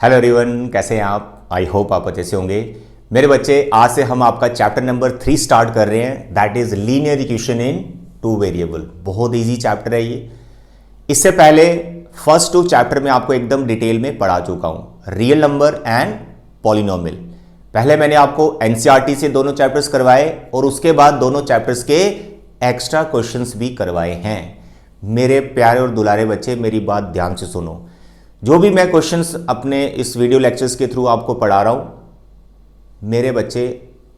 Hello everyone, कैसे हैं आप? आई होप आप अच्छे से होंगे। मेरे बच्चे, आज से हम आपका चैप्टर नंबर 3 स्टार्ट कर रहे हैं, that is linear equation in two variable. बहुत इजी चैप्टर है ये। इससे पहले फर्स्ट 2 चैप्टर में आपको एकदम डिटेल में पढ़ा चुका हूं, रियल नंबर एंड पॉलिनोमियल। पहले मैंने आपको एनसीईआरटी से दोनों चैप्टर्स करवाए और उसके बाद दोनों चैप्टर्स के एक्स्ट्रा क्वेश्चंस भी करवाए हैं। मेरे प्यारे और दुलारे बच्चे, मेरी बात ध्यान से सुनो। जो भी मैं क्वेश्चंस अपने इस वीडियो लेक्चर्स के थ्रू आपको पढ़ा रहा हूं, मेरे बच्चे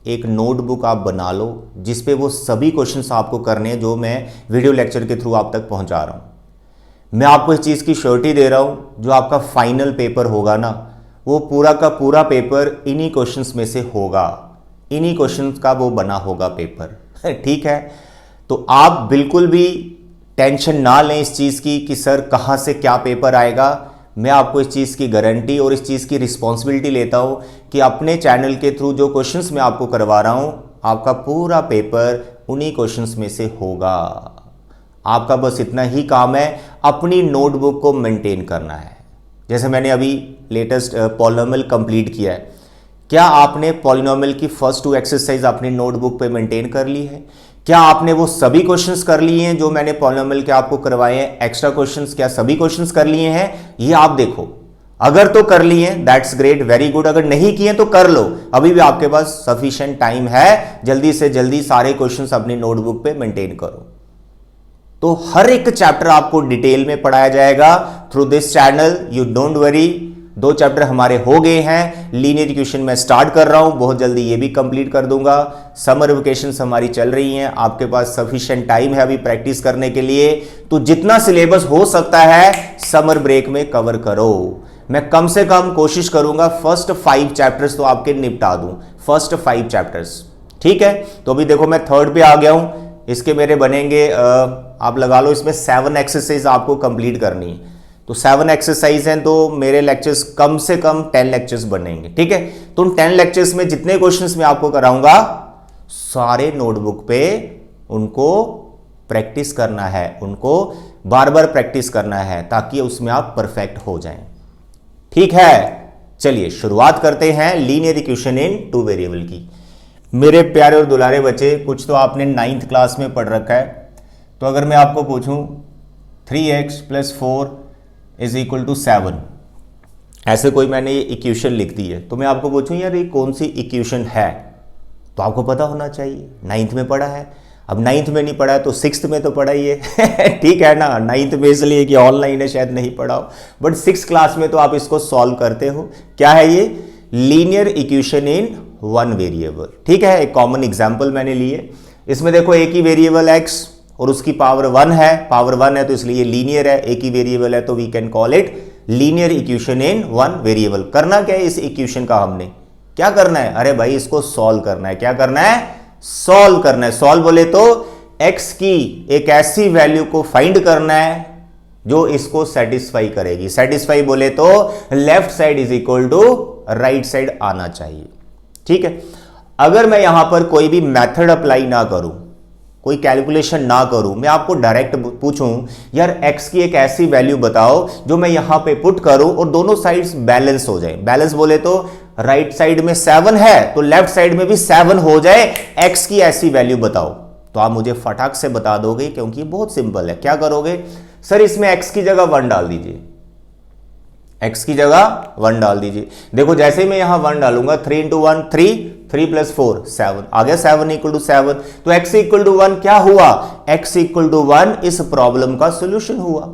एक नोटबुक आप बना लो जिस पे वो सभी क्वेश्चंस आपको करने हैं जो मैं वीडियो लेक्चर के थ्रू आप तक पहुंचा रहा हूं। मैं आपको इस चीज़ की श्योरिटी दे रहा हूं, जो आपका फाइनल पेपर होगा ना, वो पूरा का पूरा पेपर इन्हीं क्वेश्चंस में से होगा, इन्हीं क्वेश्चंस का वो बना होगा पेपर। ठीक है, तो आप बिल्कुल भी टेंशन ना लें इस चीज़ की कि सर कहाँ से क्या पेपर आएगा। मैं आपको इस चीज़ की गारंटी और इस चीज़ की रिस्पॉन्सिबिलिटी लेता हूं कि अपने चैनल के थ्रू जो क्वेश्चंस मैं आपको करवा रहा हूं, आपका पूरा पेपर उन्हीं क्वेश्चंस में से होगा। आपका बस इतना ही काम है, अपनी नोटबुक को मेंटेन करना है। जैसे मैंने अभी लेटेस्ट पॉलिनोमियल कंप्लीट किया है, क्या आपने पॉलिनोमियल की फर्स्ट 2 एक्सरसाइज अपनी नोटबुक पे मेंटेन कर ली है? क्या आपने वो सभी क्वेश्चंस कर लिए हैं जो मैंने पॉलिनोमियल के आपको करवाए हैं? एक्स्ट्रा क्वेश्चंस क्या सभी क्वेश्चंस कर लिए हैं? ये आप देखो। अगर तो कर लिए हैं, दैट्स ग्रेट, वेरी गुड। अगर नहीं किए तो कर लो, अभी भी आपके पास सफिशिएंट टाइम है। जल्दी से जल्दी सारे क्वेश्चंस अपनी नोटबुक पे मेंटेन करो। तो हर एक चैप्टर आपको डिटेल में पढ़ाया जाएगा through this channel, you don't worry. 2 chapter हमारे हो गए हैं, लीनियर इक्वेशन में स्टार्ट कर रहा हूं, बहुत जल्दी ये भी कंप्लीट कर दूंगा। समर वेकेशंस हमारी चल रही हैं, आपके पास सफिशिएंट टाइम है अभी प्रैक्टिस करने के लिए। तो जितना सिलेबस हो सकता है समर ब्रेक में कवर करो। मैं कम से कम कोशिश करूंगा फर्स्ट 5 चैप्टर्स तो आपके निपटा दूं, फर्स्ट 5 चैप्टर्स। ठीक है, तो अभी देखो मैं 3rd पे आ गया हूं। इसके मेरे बनेंगे आप लगा लो इसमें 7 एक्सरसाइज आपको कंप्लीट करनी है। तो 7 एक्सरसाइज हैं, तो मेरे लेक्चर्स कम से कम 10 लेक्चर्स बनेंगे। ठीक है, तो उन 10 लेक्चर्स में जितने क्वेश्चंस मैं आपको कराऊंगा, सारे नोटबुक पे उनको प्रैक्टिस करना है, उनको बार बार प्रैक्टिस करना है ताकि उसमें आप परफेक्ट हो जाएं। ठीक है, चलिए शुरुआत करते हैं लीनियर इक्वेशन इन टू वेरिएबल की। मेरे प्यारे और दुलारे बच्चे, कुछ तो आपने 9th क्लास में पढ़ रखा है। तो अगर मैं आपको पूछूं 3x + 4 = 7, ऐसे कोई मैंने ये इक्वेशन लिख दी है, तो मैं आपको पूछूं यार ये कौन सी इक्वेशन है, तो आपको पता होना चाहिए। 9th में पढ़ा है, अब 9th में नहीं पढ़ा है तो 6th में तो पढ़ा ही है। ठीक है ना, 9th में इसलिए कि ऑनलाइन है शायद नहीं पढ़ा हो, बट 6th क्लास में तो आप इसको सॉल्व करते हो। क्या है ये? Linear equation in 1 variable. ठीक है, एक कॉमन एग्जाम्पल मैंने लिए। इसमें देखो एक ही वेरिएबल x और उसकी पावर 1 है, पावर 1 है तो इसलिए ये लीनियर है। एक ही वेरिएबल है तो we can call it linear equation in 1 variable. करना क्या है इस इक्वेशन का? हमने क्या करना है? अरे भाई इसको सॉल्व करना है। क्या करना है? सॉल्व करना है। सॉल्व बोले तो x की एक ऐसी वैल्यू को फाइंड करना है जो इसको सेटिस्फाई करेगी। सेटिस्फाई बोले तो left side is equal to right side आना चाहिए। ठीक है, अगर मैं यहां पर कोई भी मेथड अप्लाई ना करूं, कोई कैलकुलेशन ना करूं, मैं आपको डायरेक्ट पूछूं यार x की एक ऐसी वैल्यू बताओ जो मैं यहां पे पुट करूं और दोनों साइड्स बैलेंस हो जाए। बैलेंस बोले तो राइट साइड में 7 है तो लेफ्ट साइड में भी 7 हो जाए, x की ऐसी वैल्यू बताओ। तो आप मुझे फटाक से बता दोगे क्योंकि बहुत सिंपल है। क्या करोगे? सर इसमें x की जगह 1 डाल दीजिए, x की जगह 1 डाल दीजिए। देखो जैसे ही मैं यहां 1 डालूंगा, 3 × 1 3, 3 + 4 7 आ गया, 7 = 7। तो x = 1 क्या हुआ? x = 1 इस प्रॉब्लम का सॉल्यूशन हुआ।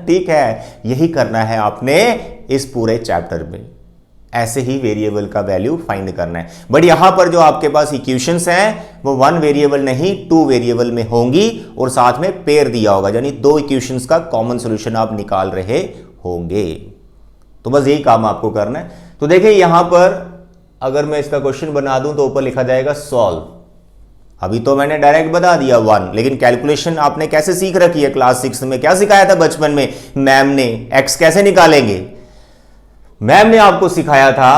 ठीक है, यही करना है आपने इस पूरे चैप्टर में। ऐसे ही वेरिएबल का वैल्यू फाइंड करना है। बट यहां पर जो आपके पास इक्वेशंस हैं वो 1 वेरिएबल नहीं 2 वेरिएबल में होंगी और साथ में पेयर दिया होगा, यानी 2 इक्वेशंस का कॉमन सॉल्यूशन आप निकाल रहे होंगे। तो बस यही काम आपको करना है। तो देखिए यहां पर अगर मैं इसका क्वेश्चन बना दूं तो ऊपर लिखा जाएगा सॉल्व। अभी तो मैंने डायरेक्ट बता दिया 1, लेकिन कैलकुलेशन आपने कैसे सीख रखी है? क्लास 6 में क्या सिखाया था बचपन में मैम ने? x कैसे निकालेंगे? मैम ने आपको सिखाया था।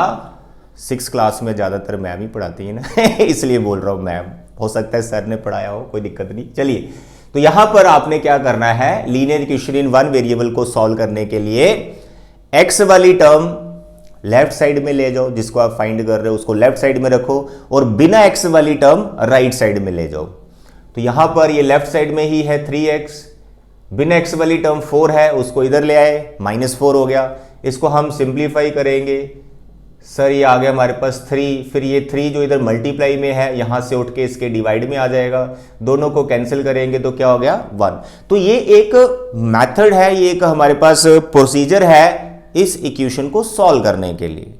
6 क्लास में ज्यादातर मैम ही पढ़ाती है ना इसलिए बोल रहा हूं मैम, हो सकता है सर ने पढ़ाया हो, कोई दिक्कत नहीं। चलिए, तो यहां पर आपने क्या करना है? लीनियर इक्वेशन इन 1 वेरिएबल को सॉल्व करने के लिए x वाली टर्म लेफ्ट साइड में ले जाओ, जिसको आप फाइंड कर रहे हो उसको लेफ्ट साइड में रखो और बिना एक्स वाली टर्म राइट साइड में ले जाओ। तो यहां पर ये लेफ्ट साइड में ही है 3x, बिना एक्स वाली टर्म 4 है, उसको इधर ले आए, -4 हो गया। इसको हम सिंप्लीफाई करेंगे, सर ये आ गया हमारे पास 3, फिर ये 3 जो इधर मल्टीप्लाई में है यहां से उठ के इसके डिवाइड में आ जाएगा, दोनों को कैंसिल करेंगे तो क्या हो गया 1। तो ये एक मेथड है, ये एक हमारे पास प्रोसीजर है इस इक्वेशन को सॉल्व करने के लिए।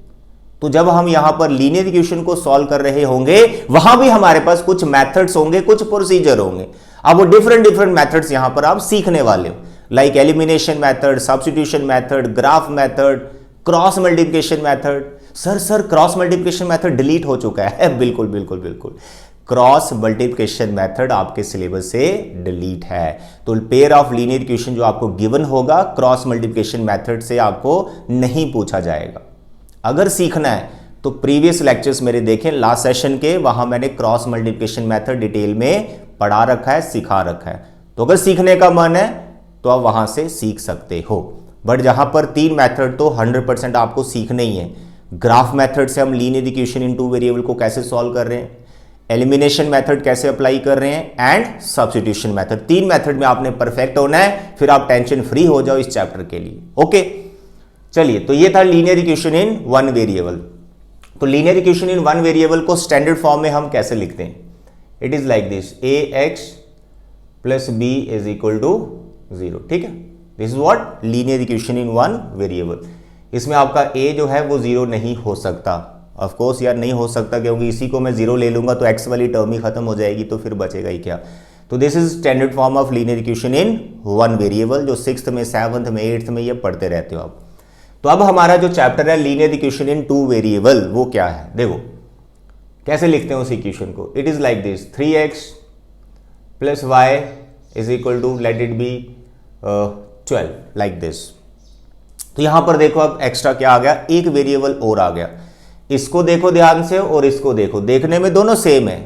तो जब हम यहां पर लीनियर इक्वेशन को सॉल्व कर रहे होंगे वहां भी हमारे पास कुछ मेथड्स होंगे, कुछ प्रोसीजर होंगे। अब वो डिफरेंट मेथड्स यहां पर आप सीखने वाले हो, like elimination method, substitution method, graph method, cross multiplication method. Sir cross multiplication method delete हो चुका है। बिल्कुल बिल्कुल बिल्कुल, क्रॉस मल्टीप्लिकेशन मेथड आपके सिलेबस से डिलीट है। तो पेयर ऑफ लीनियर इक्वेशन जो आपको गिवन होगा क्रॉस मल्टीप्लिकेशन मेथड से आपको नहीं पूछा जाएगा। अगर सीखना है तो प्रीवियस लेक्चर्स मेरे देखें लास्ट सेशन के, वहां मैंने क्रॉस मल्टीप्लिकेशन मेथड डिटेल में पढ़ा रखा है, सिखा रखा है। तो अगर सीखने का मन है तो आप वहां से सीख सकते हो। बट जहां पर 3 मेथड तो 100% आपको सीखने ही है। ग्राफ मेथड से हम लीनियर इक्वेशन इन 2 वेरिएबल को कैसे सॉल्व कर रहे हैं, एलिमिनेशन मेथड कैसे अप्लाई कर रहे हैं, एंड सब्स्टिट्यूशन मेथड। 3 मेथड में आपने परफेक्ट होना है, फिर आप टेंशन फ्री हो जाओ इस चैप्टर के लिए। ओके चलिए, तो ये था लीनियर इक्वेशन इन 1 वेरिएबल। तो लीनियर इक्वेशन इन 1 वेरिएबल को स्टैंडर्ड फॉर्म में हम कैसे लिखते हैं? It is like this, ax plus b is equal to 0। ठीक है, this is what linear equation in 1 variable. इसमें आपका a जो है वो 0 नहीं हो सकता। ऑफ कोर्स यार नहीं हो सकता, क्योंकि इसी को मैं 0 ले लूंगा तो x वाली टर्म ही खत्म हो जाएगी, तो फिर बचेगा ही क्या। तो this is standard form of linear equation in 1 variable, जो 6th में 7th में 8th में ये पढ़ते रहते हो आप। तो अब हमारा जो चैप्टर है लीनियर इक्वेशन इन 2 वेरिएबल, वो क्या है? देखो कैसे लिखते हैं उस इक्वेशन को। It is like this, 3x plus y is equal to let it be 12, like this. तो यहां पर देखो अब एक्स्ट्रा क्या आ गया, एक वेरिएबल और आ गया। इसको देखो ध्यान से और इसको देखो, देखने में दोनों सेम है,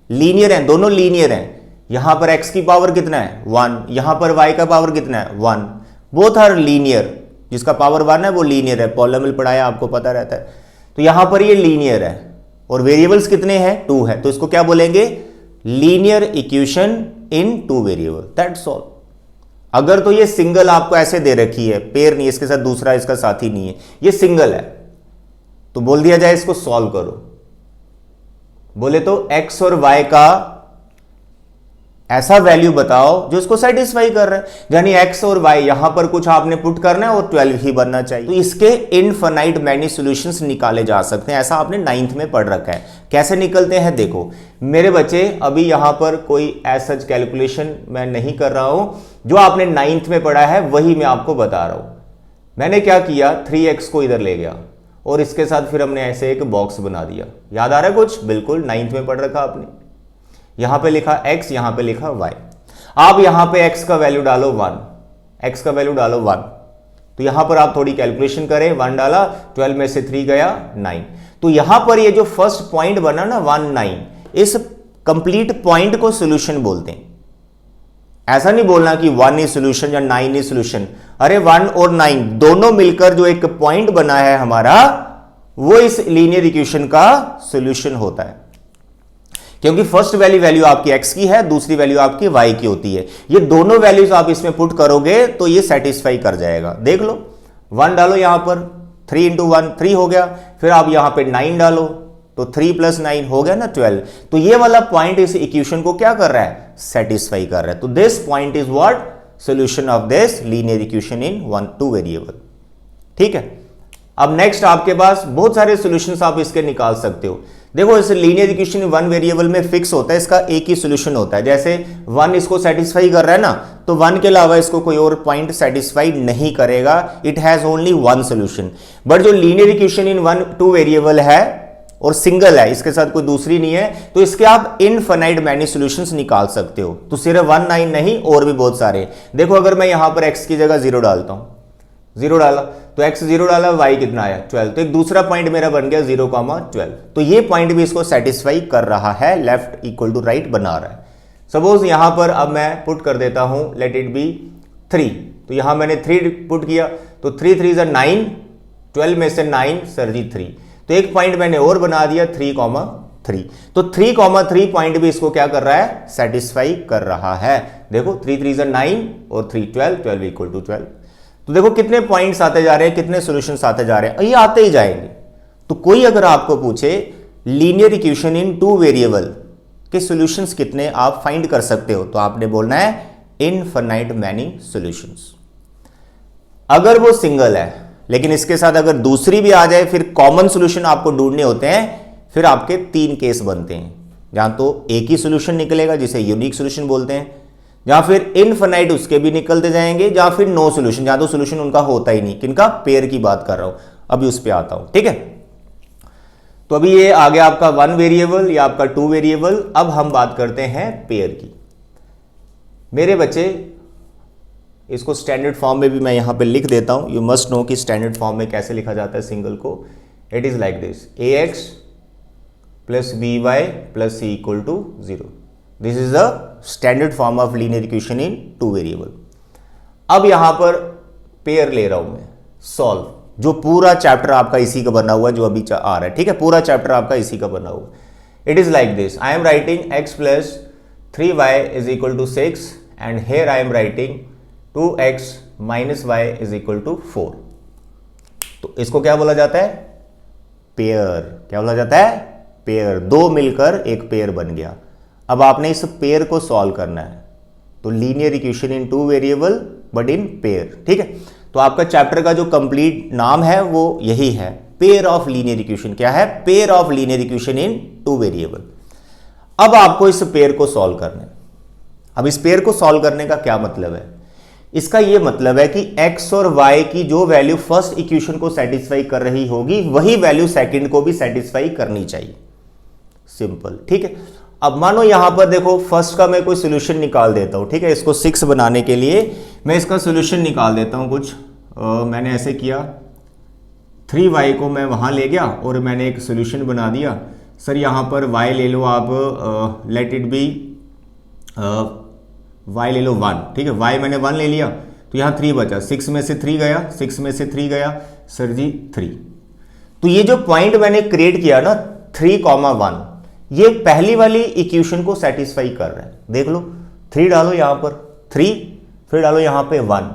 लीनियर हैं, दोनों लीनियर हैं। यहां पर x की पावर कितना है 1, यहां पर y का पावर कितना है 1, बोथ आर लीनियर। जिसका पावर 1 है वो लीनियर है, पॉलिनोमियल पढ़ाया आपको पता रहता है। तो यहां पर ये लीनियर है और वेरिएबल्स कितने हैं 2 है, तो इसको क्या बोलेंगे, linear equation in 2 variable, that's all. अगर तो ये सिंगल आपको ऐसे दे रखी है, पेयर नहीं, इसके साथ दूसरा इसका साथी नहीं है, ये सिंगल है, तो बोल दिया जाए इसको सॉल्व करो। बोले तो x और y का ऐसा वैल्यू बताओ जो इसको सेटिस्फाई कर रहा है, यानी x और y यहां पर कुछ आपने पुट करना है और 12 ही बनना चाहिए। तो इसके इनफाइनाइट मैनी सॉल्यूशंस निकाले जा सकते हैं, ऐसा आपने 9th में पढ़ रखा है। कैसे निकलते हैं देखो मेरे बच्चे, अभी यहां पर कोई एज सच कैलकुलेशन मैं नहीं कर रहा हूं, जो आपने 9th में पढ़ा है वही मैं आपको बता रहा हूं। मैंने क्या किया, 3x को इधर ले गया और इसके साथ फिर हमने ऐसे एक बॉक्स बना दिया। याद आ रहा है कुछ? बिल्कुल 9th में पढ़ रखा आपने। यहां पे लिखा x, यहां पे लिखा y। आप यहां पे x का वैल्यू डालो 1, x का वैल्यू डालो 1। तो यहां पर आप थोड़ी कैलकुलेशन करें, 1 डाला, 12 में से 3 गया 9। तो यहां पर ये जो फर्स्ट पॉइंट बना ना 1 9, इस कंप्लीट पॉइंट को सोल्यूशन बोलते हैं। ऐसा नहीं बोलना कि 1 इज सोल्यूशन या 9 इज सोल्यूशन। अरे 1 और 9 दोनों मिलकर जो एक पॉइंट बना है हमारा, वो इस लीनियर इक्वेशन का सोल्यूशन होता है। क्योंकि फर्स्ट वैल्यू आपकी x की है, दूसरी वैल्यू आपकी y की होती है। ये दोनों वैल्यूज आप इसमें पुट करोगे तो ये सेटिस्फाई कर जाएगा। देख लो 1 डालो यहां पर, 3 इंटू 1 3 हो गया, फिर आप यहां पे 9 डालो तो 3 प्लस 9 हो गया ना 12। तो ये वाला पॉइंट इस इक्वेशन को क्या कर रहा है, सेटिस्फाई कर रहा है। तो this point is what, solution of this linear equation in 2 variable. ठीक है, अब नेक्स्ट आपके पास बहुत सारे सॉल्यूशंस आप इसके निकाल सकते हो। देखो इस लीनियर इक्वेशन 1 वेरिएबल में फिक्स होता है, इसका एक ही सॉल्यूशन होता है। जैसे 1 इसको सेटिस्फाई कर रहा है ना, तो 1 के अलावा इसको कोई और पॉइंट सेटिस्फाई नहीं करेगा। It has only 1 solution. But जो लीनियर इक्वेशन इन 2 वेरिएबल है और सिंगल है, इसके साथ कोई दूसरी नहीं है, तो इसके आप इनफाइनाइट मैनी सॉल्यूशंस निकाल सकते हो। तो सिर्फ 1 9 नहीं, और भी बहुत सारे। देखो अगर मैं यहां पर x की जगह 0 डालता हूं, 0 डाला तो x 0 डाला, y कितना आया 12, तो एक दूसरा पॉइंट मेरा बन गया 0,12। तो ये पॉइंट भी इसको सेटिस्फाई कर रहा है, लेफ्ट इक्वल टू राइट बना रहा है। सपोज यहां पर अब मैं पुट कर देता हूं, लेट इट बी 3। तो यहां मैंने 3 पुट किया, तो 3 3 9, 12 में से 9 सर जी 3, तो एक पॉइंट मैंने और बना दिया 3,3, तो 3,3 पॉइंट भी इसको क्या कर रहा है, सेटिस्फाई कर रहा है। देखो 3 3 9 और 3 12, 12 इक्वल टू 12। तो देखो कितने पॉइंट्स आते जा रहे हैं, कितने सॉल्यूशंस आते जा रहे हैं, ये आते ही जाएंगे। तो कोई अगर आपको पूछे लीनियर इक्वेशन इन 2 वेरिएबल के सॉल्यूशंस कितने आप फाइंड कर सकते हो, तो आपने बोलना है इनफिनाइट मैनी सॉल्यूशंस। अगर वो सिंगल है, लेकिन इसके साथ अगर दूसरी भी आ जाए, फिर कॉमन सॉल्यूशन आपको ढूंढने होते हैं, फिर आपके 3 केस बनते हैं। जहां तो एक ही सॉल्यूशन निकलेगा जिसे यूनिक सॉल्यूशन बोलते हैं, जहां फिर इनफिनाइट उसके भी निकलते जाएंगे, जहां फिर नो सॉल्यूशन, जहां तो सॉल्यूशन उनका होता ही नहीं। किनका, पेयर की बात कर रहा हूं, अभी उस पर आता हूं, ठीक है। तो अभी ये आ गया आपका 1 वेरिएबल या आपका 2 वेरिएबल। अब हम बात करते हैं पेयर की। मेरे बच्चे, इसको स्टैंडर्ड फॉर्म में भी मैं यहां पे लिख देता हूं। यू मस्ट नो कि स्टैंडर्ड फॉर्म में कैसे लिखा जाता है सिंगल को। It is like this, ax plus by plus c equal to 0। This is the standard form of linear equation in 2 variable. अब यहां पर पेयर ले रहा हूं मैं, सॉल्व, जो पूरा चैप्टर आपका इसी का बना हुआ है, जो अभी आ रहा है, ठीक है, पूरा चैप्टर आपका इसी का बना हुआ है। It is like this, I am writing x plus 3y is equal to 6 and here I am writing 2x minus y is equal to 4। तो इसको क्या बोला जाता है, पेयर। क्या बोला जाता है, पेयर। दो मिलकर एक पेयर बन गया। अब आपने इस पेयर को सॉल्व करना है, तो linear equation in 2 variable but in pair, ठीक है। तो आपका चैप्टर का जो कंप्लीट नाम है वो यही है, पेयर ऑफ लीनियर इक्वेशन। क्या है, pair of linear equation in 2 variable. अब आपको इस पेयर को सॉल्व करना है। अब इस पेयर को सॉल्व करने का क्या मतलब है, इसका यह मतलब है कि x और y की जो वैल्यू फर्स्ट इक्वेशन को सेटिस्फाई कर रही होगी, वही वैल्यू सेकंड को भी सेटिस्फाई करनी चाहिए। सिंपल, ठीक है। अब मानो यहां पर देखो, फर्स्ट का मैं कोई सॉल्यूशन निकाल देता हूं, ठीक है। इसको 6 बनाने के लिए मैं इसका सॉल्यूशन निकाल देता हूं कुछ। मैंने ऐसे किया, 3y को मैं वहां ले गया और मैंने एक सॉल्यूशन बना दिया। सर यहां पर y ले लो आप, लेट इट बी y ले लो 1, ठीक है। y मैंने 1 ले लिया, तो यहां 3 बचा, 6 में से 3 गया, 6 में से 3 गया, सर जी 3। तो ये जो पॉइंट मैंने क्रिएट किया ना 3,1, ये पहली वाली इक्वेशन को सेटिस्फाई कर रहा है। देख लो, 3 डालो यहां पर 3, फिर डालो यहां पे 1,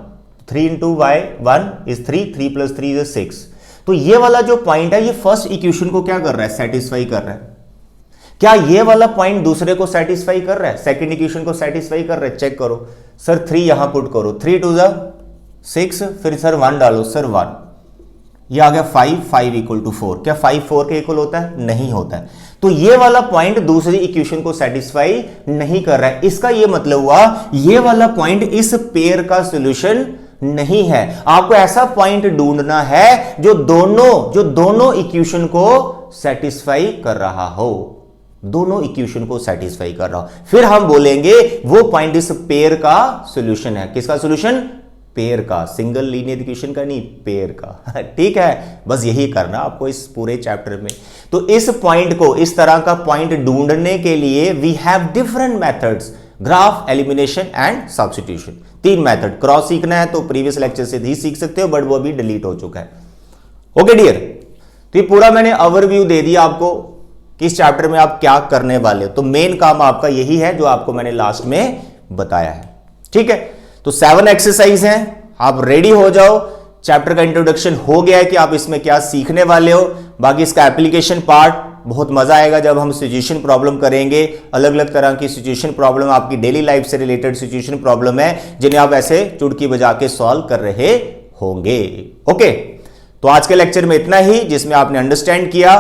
3 into y 1 is 3, 3 plus 3 is 6। तो ये वाला जो पॉइंट है, ये फर्स्ट इक्वेशन को क्या कर रहा है, सेटिस्फाई कर रहा है। क्या ये वाला पॉइंट दूसरे को सेटिस्फाई कर रहा है, सेकंड इक्वेशन को सेटिस्फाई कर रहा है? चेक करो सर, 3 यहां पुट करो, 3 टू 6, फिर सर 1 डालो, सर 1, ये आ गया 5, 5 इक्वल टू 4। क्या 5 4 के इक्वल होता है? नहीं होता है। तो ये वाला पॉइंट दूसरी इक्वेशन को सेटिस्फाई नहीं कर रहा है। इसका ये मतलब हुआ ये वाला पॉइंट इस पेयर का सॉल्यूशन नहीं है। आपको ऐसा पॉइंट ढूंढना है जो दोनों इक्वेशन को सेटिस्फाई कर रहा हो, दोनों इक्वेशन को सेटिस्फाई कर रहा हो, फिर हम बोलेंगे वो पॉइंट इस पेयर का सॉल्यूशन है। किसका सॉल्यूशन? पेयर का, सिंगल लीनियर इक्वेशन का नहीं, पेयर का। ठीक है, बस यही करना आपको इस पूरे चैप्टर में। तो इस पॉइंट को, इस तरह का पॉइंट ढूंढने के लिए we have different methods, graph, elimination and substitution. 3 method. Cross सीखना है तो प्रीवियस लेक्चर से ही सीख सकते हो, बट वो अभी डिलीट हो चुका है। ओके डियर, तो ये पूरा मैंने ओवरव्यू दे दिया आपको कि इस चैप्टर में आप क्या करने वाले हो। तो मेन काम आपका यही है जो आपको मैंने लास्ट में बताया है। ठीक है, तो 7 एक्सरसाइज हैं, आप रेडी हो जाओ। चैप्टर का इंट्रोडक्शन हो गया है कि आप इसमें क्या सीखने वाले हो। बाकी इसका एप्लीकेशन पार्ट बहुत मजा आएगा जब हम सिचुएशन प्रॉब्लम करेंगे। अलग अलग तरह की सिचुएशन प्रॉब्लम, आपकी डेली लाइफ से रिलेटेड सिचुएशन प्रॉब्लम है जिन्हें आप ऐसे चुटकी बजा के सॉल्व कर रहे होंगे। ओके, तो आज के लेक्चर में इतना ही, जिसमें आपने अंडरस्टैंड किया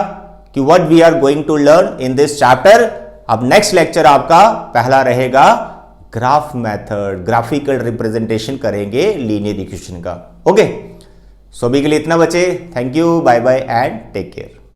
कि what we are going to learn in this chapter. अब नेक्स्ट लेक्चर आपका पहला रहेगा ग्राफ मेथड, ग्राफिकल रिप्रेजेंटेशन करेंगे लीनियर इक्वेशन का। ओके, सो अभी के लिए इतना बचे। Thank you, bye bye and take care.